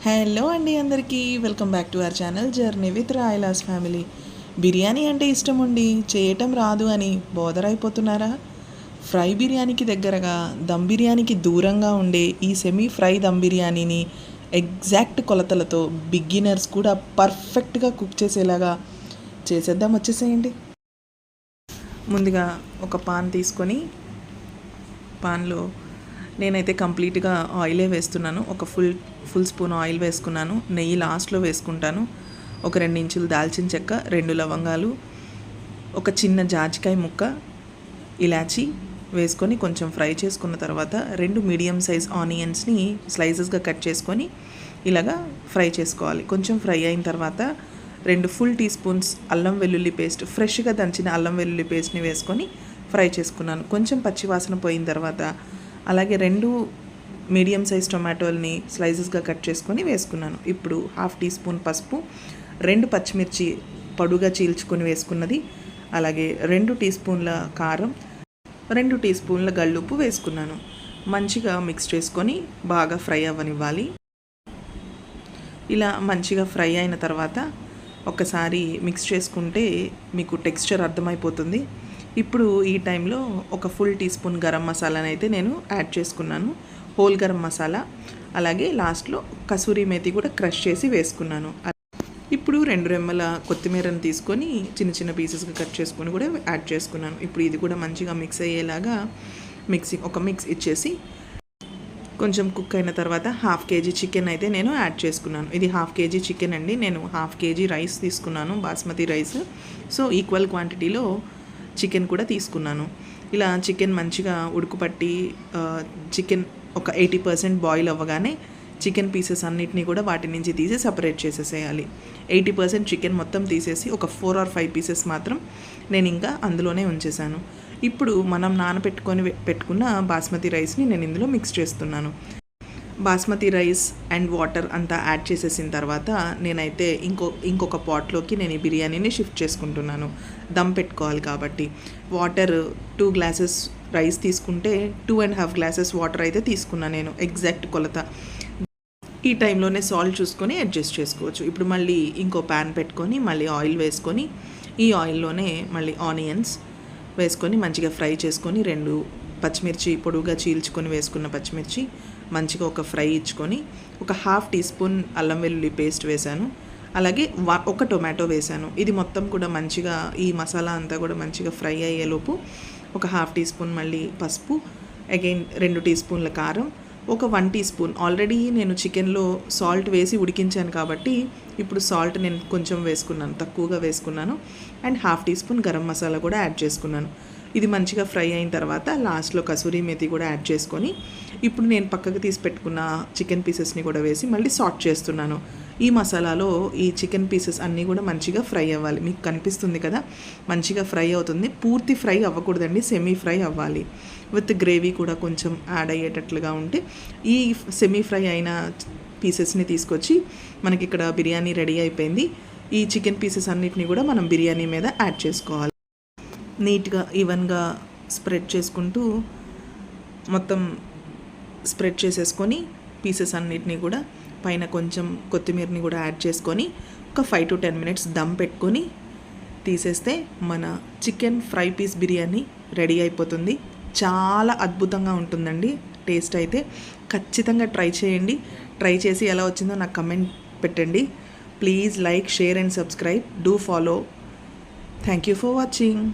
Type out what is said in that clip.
Hello అండి, అందరికీ welcome back to our channel journey with Rayala's family. Biryani అంటే ఇష్టం ఉండి చేయటం రాదు అని బోదరైపోతున్నారా? ఫ్రై బిర్యానీకి దగ్గరగా దమ్ బిర్యానీకి దూరంగా ఉండే ఈ సెమీ ఫ్రై దమ్ బిర్యానీని ఎగ్జాక్ట్ కొలతలతో బిగినర్స్ కూడా పర్ఫెక్ట్గా కుక్ చేసేలాగా చేసేద్దాం. వచ్చేసేయండి. ముందుగా ఒక పాన్ తీసుకొని పాన్లో నేనైతే కంప్లీట్గా ఆయిలే వేస్తున్నాను. ఒక ఫుల్ స్పూన్ ఆయిల్ వేసుకున్నాను. నెయ్యి లాస్ట్లో వేసుకుంటాను. ఒక 2 ఇంచులు దాల్చిన చెక్క, 2 లవంగాలు, ఒక చిన్న జాజికాయ ముక్క, ఇలాచి వేసుకొని కొంచెం ఫ్రై చేసుకున్న తర్వాత 2 మీడియం సైజ్ ఆనియన్స్ని స్లైసెస్గా కట్ చేసుకొని ఇలాగా ఫ్రై చేసుకోవాలి. కొంచెం ఫ్రై అయిన తర్వాత 2 ఫుల్ టీ స్పూన్స్ అల్లం వెల్లుల్లి పేస్ట్, ఫ్రెష్గా దంచిన అల్లం వెల్లుల్లి పేస్ట్ని వేసుకొని ఫ్రై చేసుకున్నాను. కొంచెం పచ్చివాసన పోయిన తర్వాత అలాగే 2 మీడియం సైజ్ టొమాటోల్ని స్లైసెస్గా కట్ చేసుకొని వేసుకున్నాను. ఇప్పుడు 1/2 టీ స్పూన్ పసుపు, 2 పచ్చిమిర్చి పొడుగా చీల్చుకొని వేసుకున్నది, అలాగే 2 టీ స్పూన్ల కారం, 2 టీ స్పూన్ల గళ్ళుప్పు వేసుకున్నాను. మంచిగా మిక్స్ చేసుకొని బాగా ఫ్రై అవ్వనివ్వాలి. ఇలా మంచిగా ఫ్రై అయిన తర్వాత ఒకసారి మిక్స్ చేసుకుంటే మీకు టెక్స్చర్ అర్థమైపోతుంది. ఇప్పుడు ఈ టైంలో ఒక ఫుల్ టీ స్పూన్ గరం మసాలాని అయితే నేను యాడ్ చేసుకున్నాను, హోల్ గరం మసాలా. అలాగే లాస్ట్లో కసూరి మేతి కూడా క్రష్ చేసి వేసుకున్నాను. ఇప్పుడు 2 రెమ్మల కొత్తిమీరని తీసుకొని చిన్న చిన్న పీసెస్గా కట్ చేసుకొని కూడా యాడ్ చేసుకున్నాను. ఇప్పుడు ఇది కూడా మంచిగా మిక్స్ అయ్యేలాగా ఒక మిక్స్ ఇచ్చేసి కొంచెం కుక్ అయిన తర్వాత 1/2 కేజీ చికెన్ అయితే నేను యాడ్ చేసుకున్నాను. ఇది 1/2 కేజీ చికెన్ అండి. నేను 1/2 కేజీ రైస్ తీసుకున్నాను, బాస్మతి రైస్. సో ఈక్వల్ క్వాంటిటీలో చికెన్ కూడా తీసుకున్నాను. ఇలా చికెన్ మంచిగా ఉడుకుపట్టి చికెన్ ఒక 80% బాయిల్ అవ్వగానే చికెన్ పీసెస్ అన్నిటినీ కూడా వాటి నుంచి తీసి సపరేట్ చేసేసేయాలి. 80% చికెన్ మొత్తం తీసేసి ఒక 4 or 5 పీసెస్ మాత్రం నేను ఇంకా అందులోనే ఉంచేసాను. ఇప్పుడు మనం పెట్టుకున్న బాస్మతి రైస్ని నేను ఇందులో మిక్స్ చేస్తున్నాను. బాస్మతి రైస్ అండ్ వాటర్ అంతా యాడ్ చేసేసిన తర్వాత నేనైతే ఇంకొక పాట్లోకి నేను ఈ బిర్యానీని షిఫ్ట్ చేసుకుంటున్నాను. దమ్ పెట్టుకోవాలి కాబట్టి వాటర్ 2 గ్లాసెస్ రైస్ తీసుకుంటే 2.5 గ్లాసెస్ వాటర్ అయితే తీసుకున్నాను నేను, ఎగ్జాక్ట్ కొలత. ఈ టైంలోనే సాల్ట్ చూసుకొని అడ్జస్ట్ చేసుకోవచ్చు. ఇప్పుడు మళ్ళీ ఇంకో ప్యాన్ పెట్టుకొని మళ్ళీ ఆయిల్ వేసుకొని ఈ ఆయిల్లోనే మళ్ళీ ఆనియన్స్ వేసుకొని మంచిగా ఫ్రై చేసుకొని 2 పచ్చిమిర్చి పొడుగా చీల్చుకొని వేసుకున్న పచ్చిమిర్చి మంచిగా ఒక ఫ్రై ఇచ్చుకొని ఒక 1/2 టీ స్పూన్ అల్లం వెల్లుల్లి పేస్ట్ వేశాను. అలాగే ఒక టొమాటో వేశాను. ఇది మొత్తం కూడా మంచిగా ఈ మసాలా అంతా కూడా మంచిగా ఫ్రై అయ్యేలోపు ఒక 1/2 టీ స్పూన్ మళ్ళీ పసుపు, అగైన్ 2 టీ స్పూన్ల కారం, ఒక 1 టీ స్పూన్ ఆల్రెడీ నేను చికెన్లో సాల్ట్ వేసి ఉడికించాను కాబట్టి ఇప్పుడు సాల్ట్ నేను కొంచెం వేసుకున్నాను, తక్కువగా వేసుకున్నాను. And 1/2 teaspoon garam masala కూడా యాడ్ చేసుకున్నాను. ఇది మంచిగా ఫ్రై అయిన తర్వాత లాస్ట్లో కసూరి మేతి కూడా యాడ్ చేసుకొని ఇప్పుడు నేను పక్కకు తీసి పెట్టుకున్న చికెన్ పీసెస్ని కూడా వేసి మళ్ళీ సాట్ చేస్తున్నాను. ఈ మసాలాలో ఈ చికెన్ పీసెస్ అన్నీ కూడా మంచిగా ఫ్రై అవ్వాలి. మీకు కనిపిస్తుంది కదా, మంచిగా ఫ్రై అవుతుంది. పూర్తి ఫ్రై అవ్వకూడదండి, సెమీ ఫ్రై అవ్వాలి. విత్ గ్రేవీ కూడా కొంచెం యాడ్ అయ్యేటట్లుగా ఉంటే ఈ సెమీ ఫ్రై అయిన పీసెస్ని తీసుకొచ్చి మనకి ఇక్కడ బిర్యానీ రెడీ అయిపోయింది. ఈ చికెన్ పీసెస్ అన్నిటిని కూడా మనం బిర్యానీ మీద యాడ్ చేసుకోవాలి. నీట్గా ఈవెన్గా స్ప్రెడ్ చేసుకుంటూ మొత్తం స్ప్రెడ్ చేసేసుకొని పీసెస్ అన్నిటినీ కూడా పైన కొంచెం కొత్తిమీరని కూడా యాడ్ చేసుకొని ఒక 5 to 10 minutes దమ్ పెట్టుకొని తీసేస్తే మన chicken fry piece biryani ready అయిపోతుంది. చాలా అద్భుతంగా ఉంటుందండి. టేస్ట్ అయితే ఖచ్చితంగా ట్రై చేయండి. ట్రై చేసి ఎలా వచ్చిందో నాకు కమెంట్ పెట్టండి. Please like, share and subscribe. Do follow. Thank you for watching.